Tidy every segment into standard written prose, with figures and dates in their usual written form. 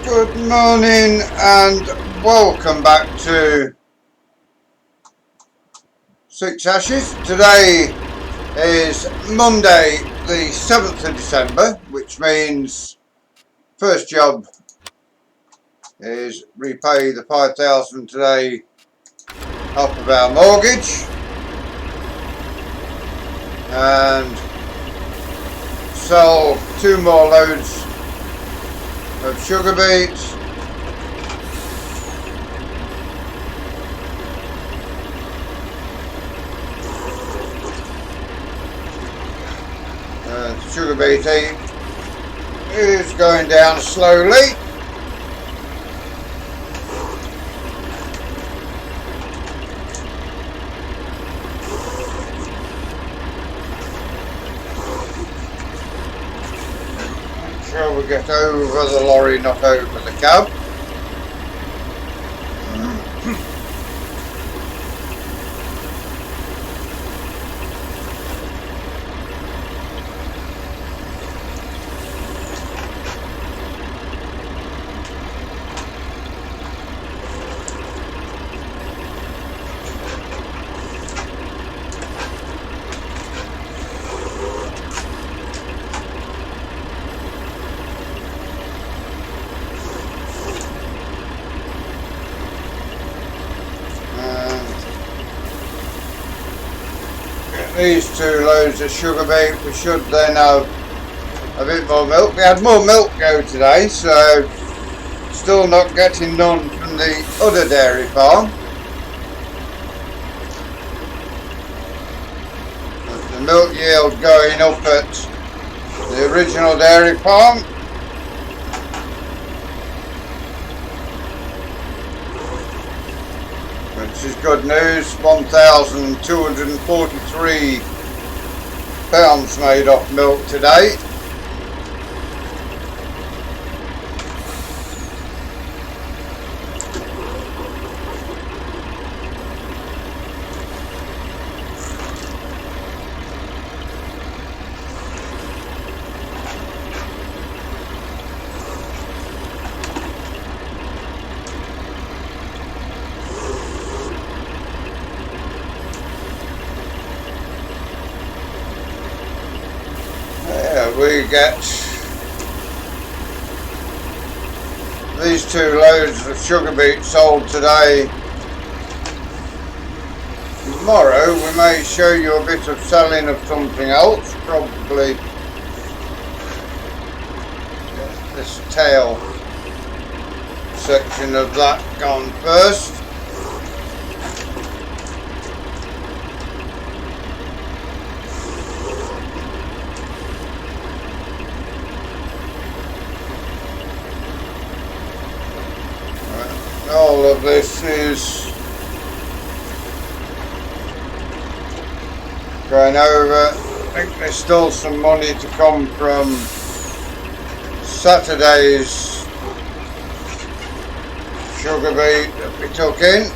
Good morning and welcome back to Six Ashes. Today is Monday the 7th of December, which means first job is repay the 5,000 today off of our mortgage and sell 2 more loads of sugar beets. Sugar beet is going down slowly. Make sure we get over the lorry, not over the cab. These 2 loads of sugar beet, we should then have a bit more milk. We had more milk go today, so still not getting none from the other dairy farm. But the milk yield going up at the original dairy farm. Which is good news. 1,243 pounds made off milk today. We get these 2 loads of sugar beet sold today. Tomorrow we may show you a bit of selling of something else, probably this tail section of that gone first. All of this is going over. I think there's still some money to come from Saturday's sugar beet that we took in.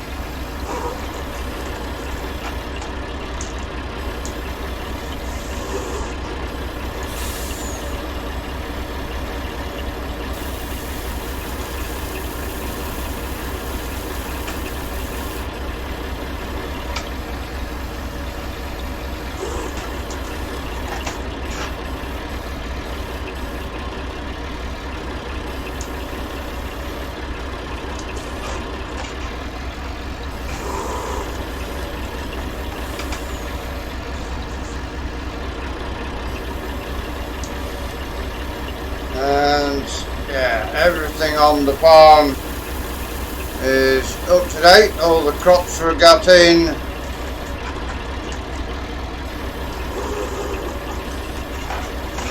And yeah, everything on the farm is up to date. All the crops were got in.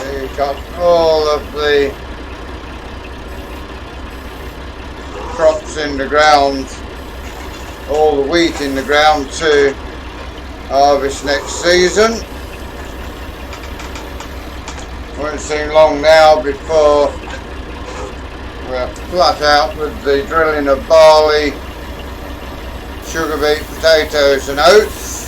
We got all of the crops in the ground, all the wheat in the ground to harvest next season. Won't seem long now before we're flat out with the drilling of barley, sugar beet, potatoes and oats.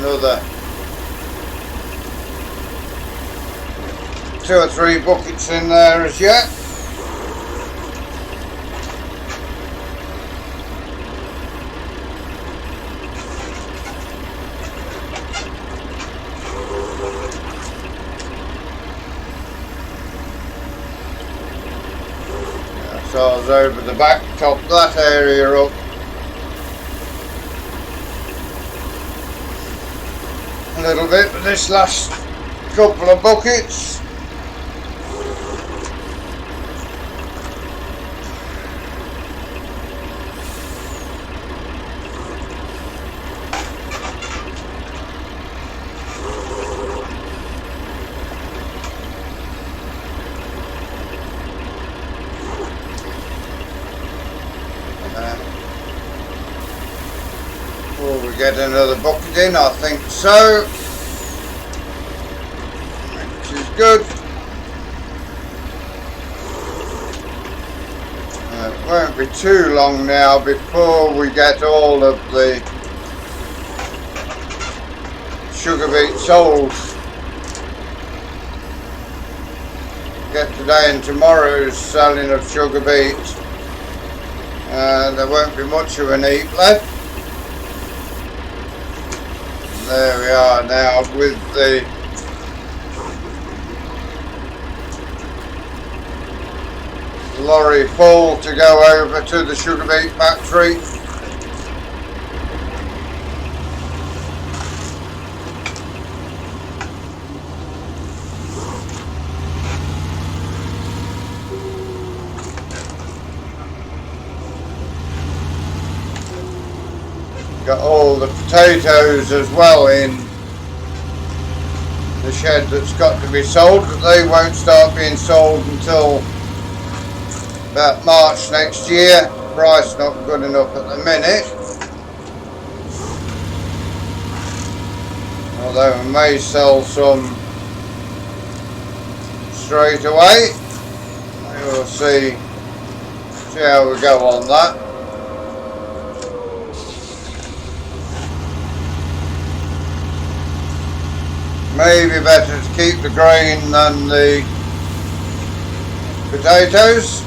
another 2 or 3 buckets in there as yet. So I was over the back, top that area up. A little bit with this last couple of buckets. Will we get another bucket in? I think so. Which is good. It won't be too long now before we get all of the sugar beet sold. Get today and tomorrow's selling of sugar beet. There won't be much of an heap left. There we are now with the lorry full to go over to the sugar beet factory. Got all the potatoes as well in the shed that's got to be sold, but they won't start being sold until about March next year. Price not good enough at the minute, although we may sell some straight away. We'll see how we go on that. Maybe better to keep the grain than the potatoes.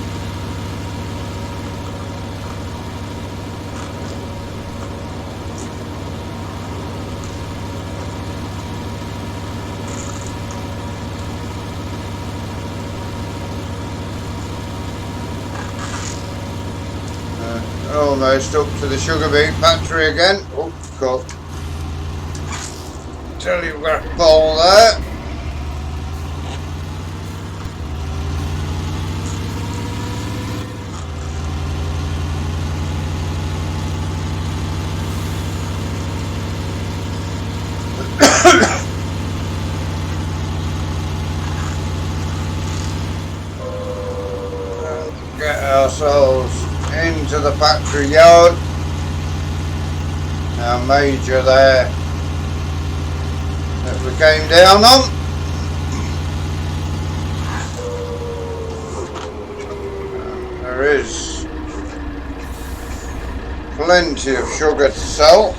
Almost up to the sugar beet factory again. Oh, God. Tell you where to pull that. Get ourselves into the factory yard. Our major there that we came down on. There is plenty of sugar to sell.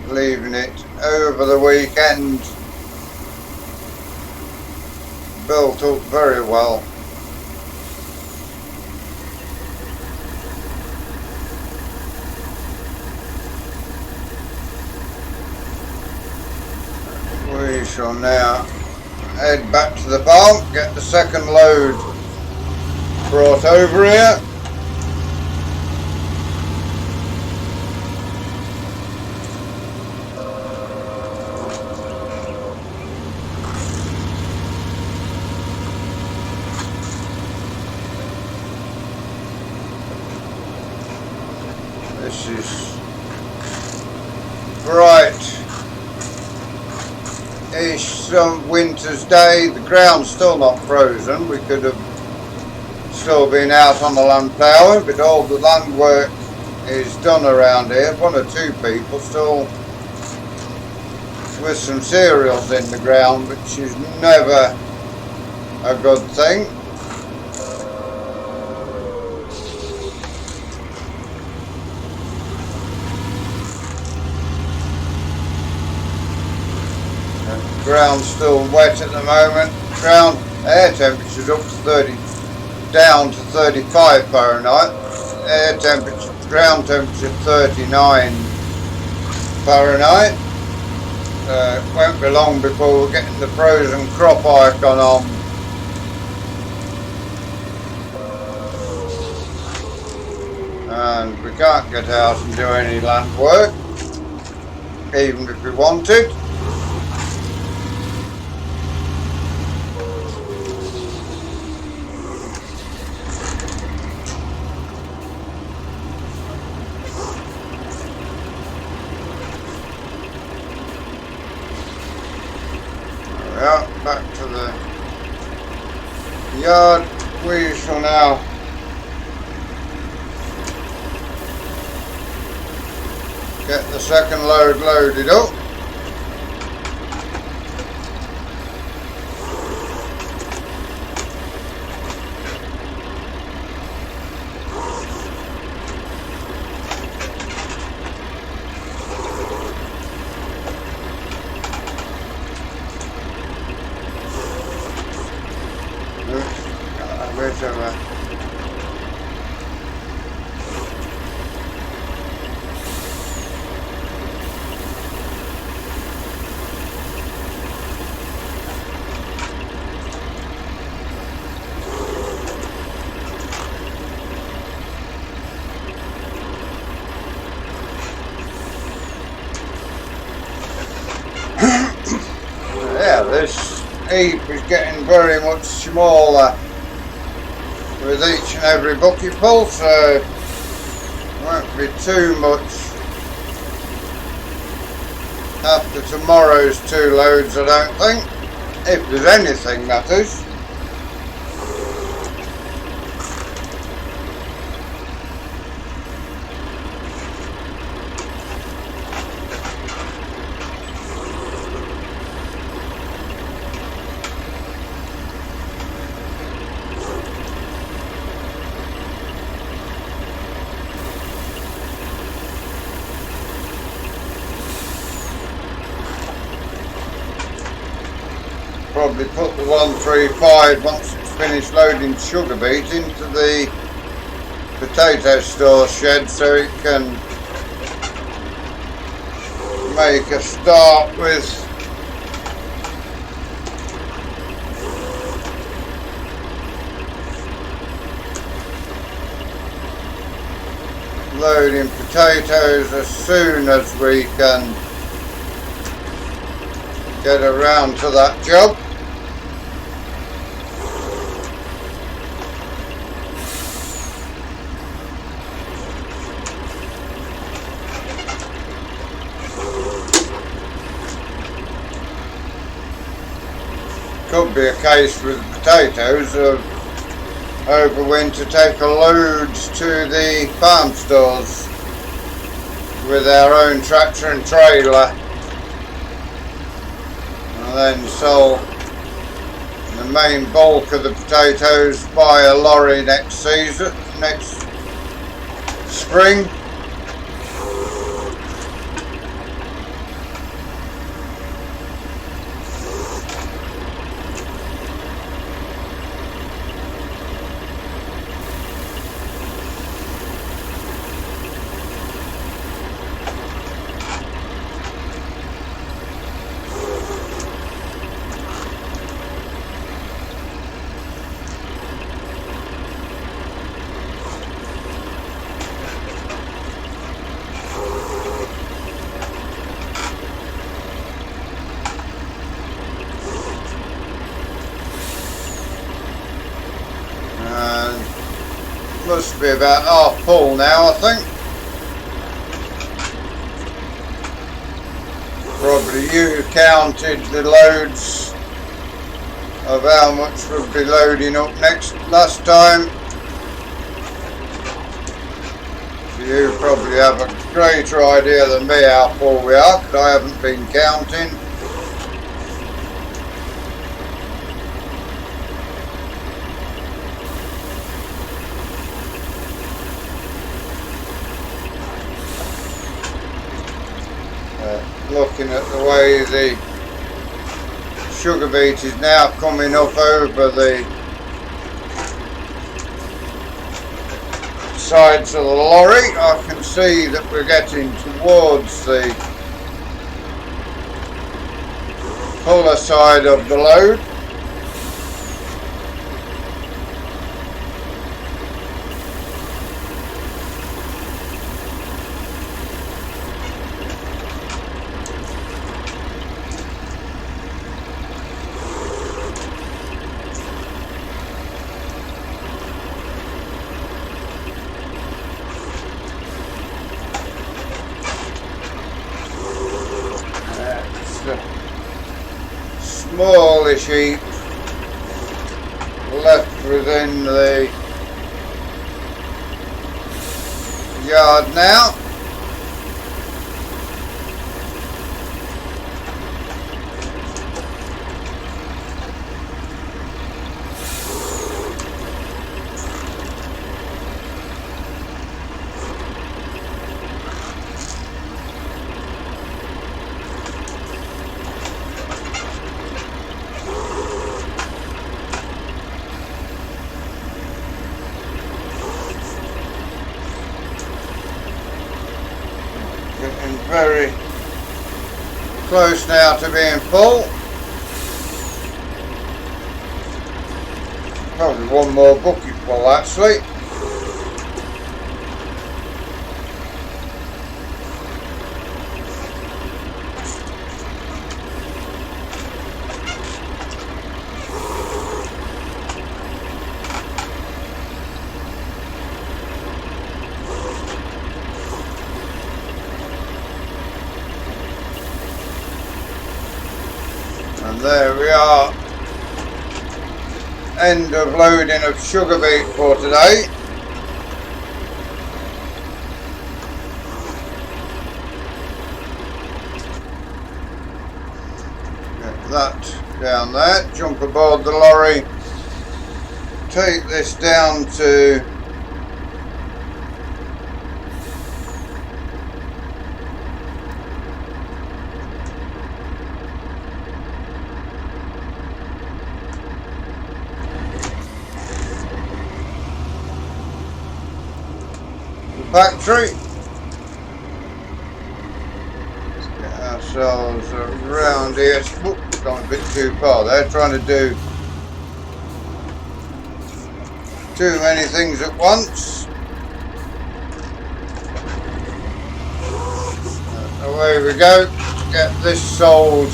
Leaving it over the weekend built up very well. We shall now head back to the farm, get the second load brought over here. This is bright-ish some winter's day. The ground's still not frozen. We could have still been out on the land ploughing, but all the land work is done around here. One or two people still with some cereals in the ground, which is never a good thing. ground's still wet at the moment. Ground air temperature's up to 30, down to 35 Fahrenheit. Air temperature, ground temperature 39 Fahrenheit. Won't be long before we're getting the frozen crop icon on. And we can't get out and do any land work, even if we wanted. Well, back to the yard. We shall now get the second load loaded up. Yeah, this heap is getting very much smaller with each and every bucketful, so won't be too much after tomorrow's 2 loads, I don't think, if there's anything, that is. Probably put the 135 once it's finished loading sugar beet into the potato store shed so it can make a start with loading potatoes as soon as we can get around to that job. Could be a case with potatoes of over winter take a loads to the farm stores with our own tractor and trailer, and then sell the main bulk of the potatoes by a lorry next season, next spring. Must be about half full now, I think. Probably you counted the loads of how much we'll be loading up last time. You probably have a greater idea than me how full we are, because I haven't been counting. Looking at the way the sugar beet is now coming up over the sides of the lorry. I can see that we're getting towards the puller side of the load. Smallish heap left within the yard now. Getting very close now to being full. Probably one more bucket full actually. And there we are, end of loading of sugar beet for today. Get that down there, jump aboard the lorry, take this down to factory. Let's get ourselves around here. Whoops, gone a bit too far there, trying to do too many things at once. Away we go, get this sold.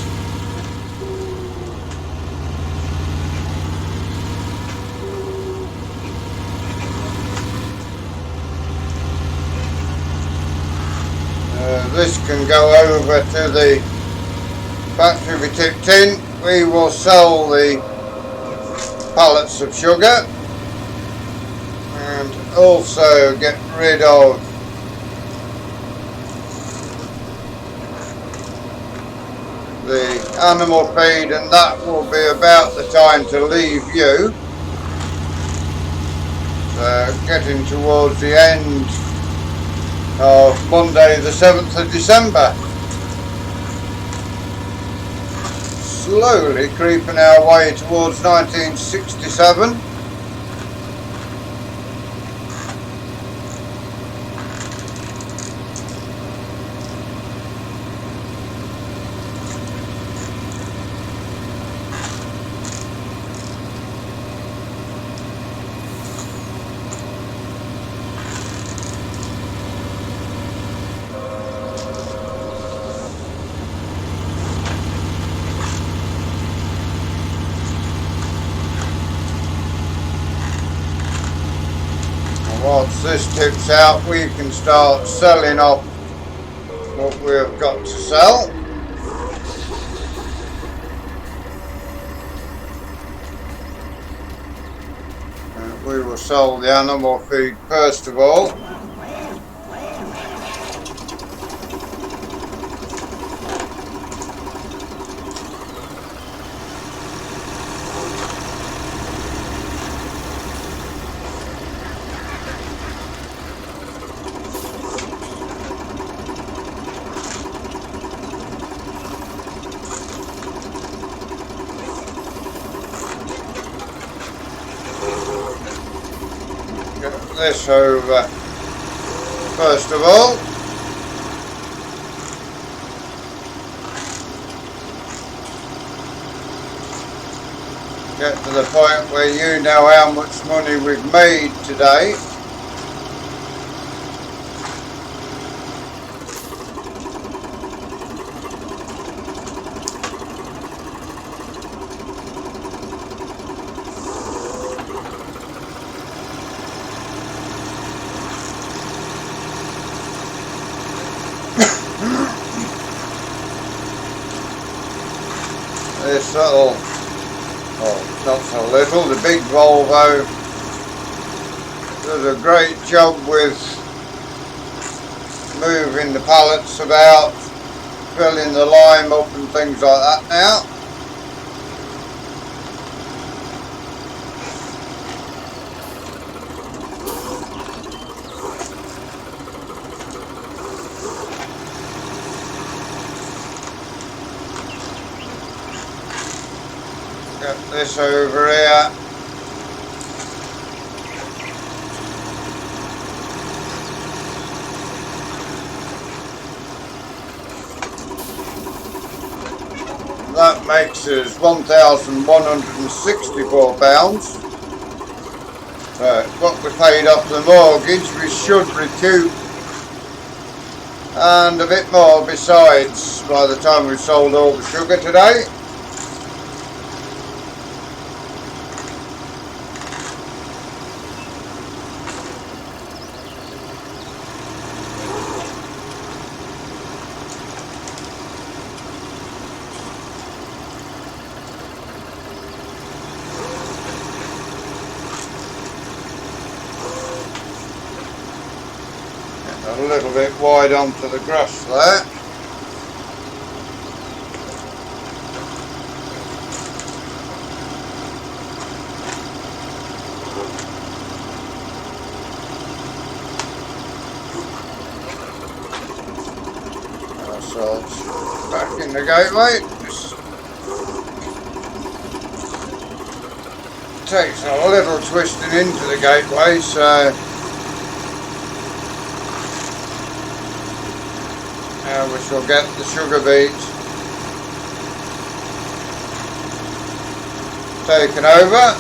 This can go over to the factory be tipped in. We will sell the pallets of sugar and also get rid of the animal feed, and that will be about the time to leave you. So getting towards the end of Monday the 7th of December. Slowly creeping our way towards 1967. Once this tips out, we can start selling off what we've got to sell. We will sell the animal feed first of all. this over first of all. Get to the point where you know how much money we've made today. This little, oh, not so little, the big Volvo does a great job with moving the pallets about, filling the lime up and things like that now. Get this over here. That makes us £1,164. What we paid off the mortgage we should recoup, and a bit more besides by the time we've sold all the sugar today. A little bit wide onto the grass there. Ourselves back in the gateway. Just takes a little twisting into the gateway, so now we shall get the sugar beet taken over.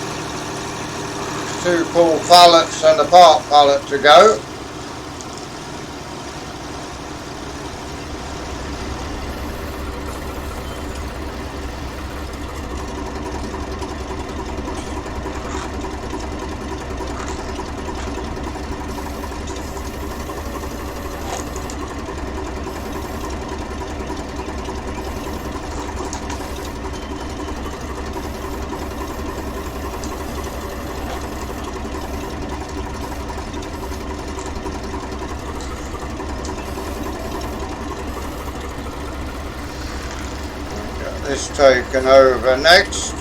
2 full pallets and a part pallet to go. This taken over next.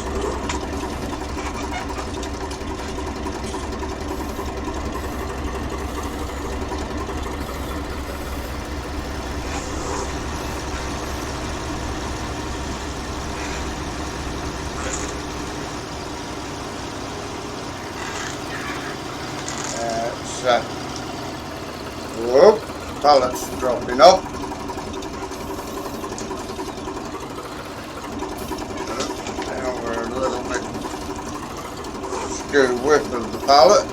Whoop, pallets dropping up. Width of the pallet.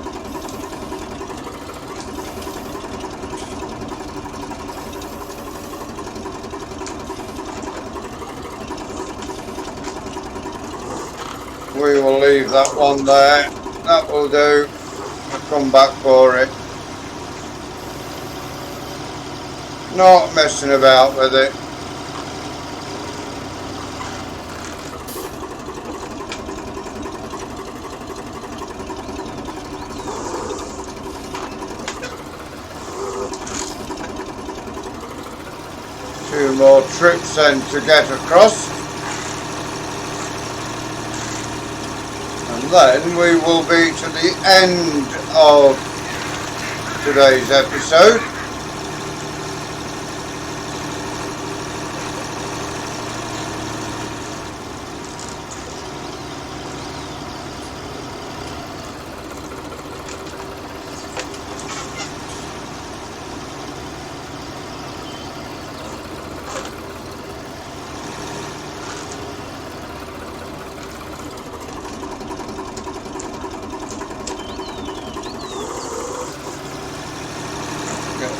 We will leave that one there. That will do. We'll come back for it. Not messing about with it. Two more trips then to get across, and then we will be to the end of today's episode.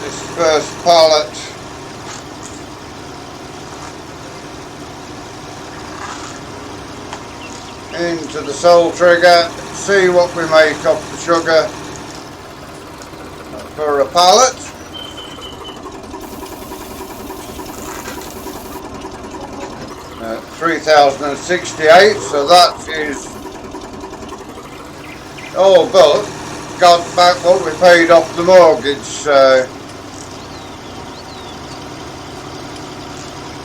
this first pallet into the sole trigger, see what we make of the sugar for a pallet. 3,068, so that is all but got back what we paid off the mortgage, so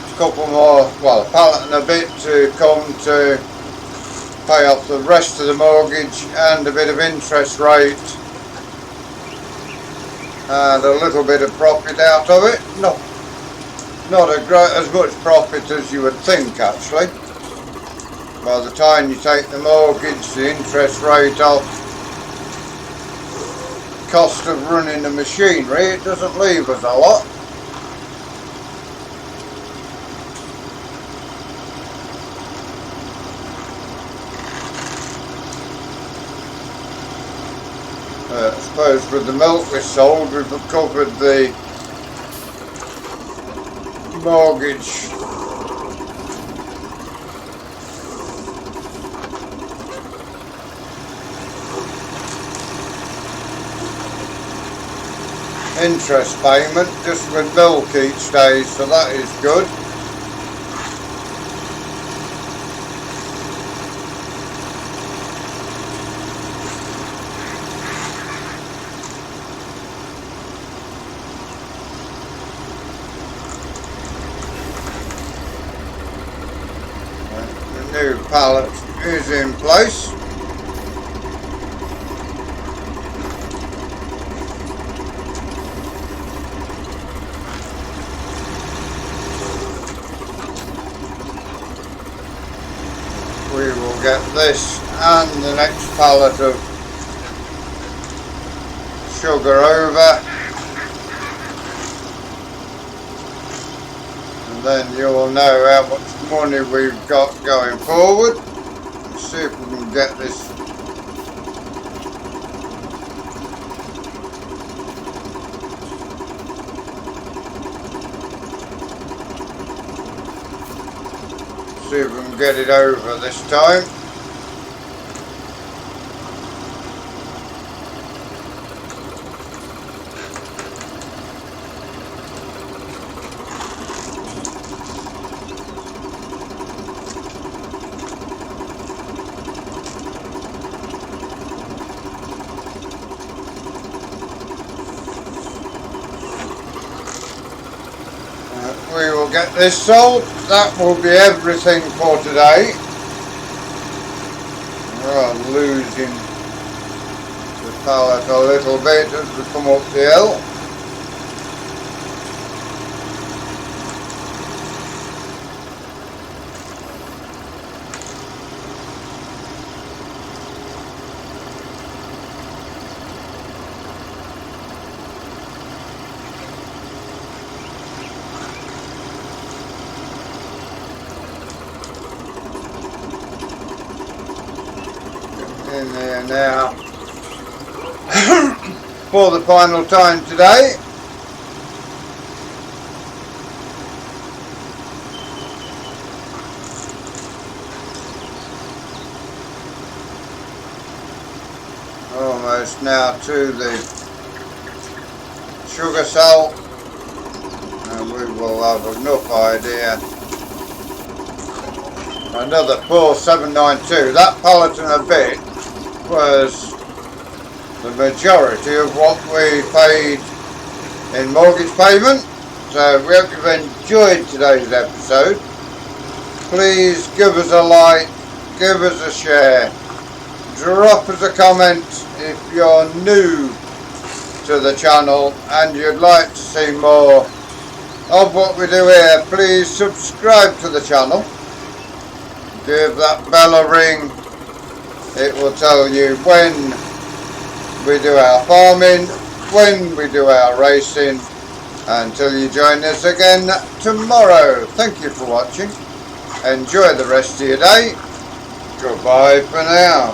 a couple more, well, a pallet and a bit to come to pay off the rest of the mortgage and a bit of interest rate and a little bit of profit out of it. Not as much profit as you would think, actually. By the time you take the mortgage, the interest rate off, cost of running the machinery, it doesn't leave us a lot. I suppose with the milk we sold, we've recovered the mortgage interest payment just with milk each day, so that is good. New pallet is in place. We will get this and the next pallet of sugar over, and then you will know how much money we've got going forward. Let's see if we can get this get it over this time. We will get this sold. That will be everything for today. We're losing the pallet a little bit as we come up the hill. In there now for the final time today. Almost now to the sugar cell, and we will have enough idea. Another 4792. That pallet and a bit was the majority of what we paid in mortgage payment. So we hope you've enjoyed today's episode. Please give us a like, give us a share, drop us a comment if you're new to the channel and you'd like to see more of what we do here. Please subscribe to the channel, give that bell a ring. It will tell you when we do our farming, when we do our racing. Until you join us again tomorrow. Thank you for watching. Enjoy the rest of your day. Goodbye for now.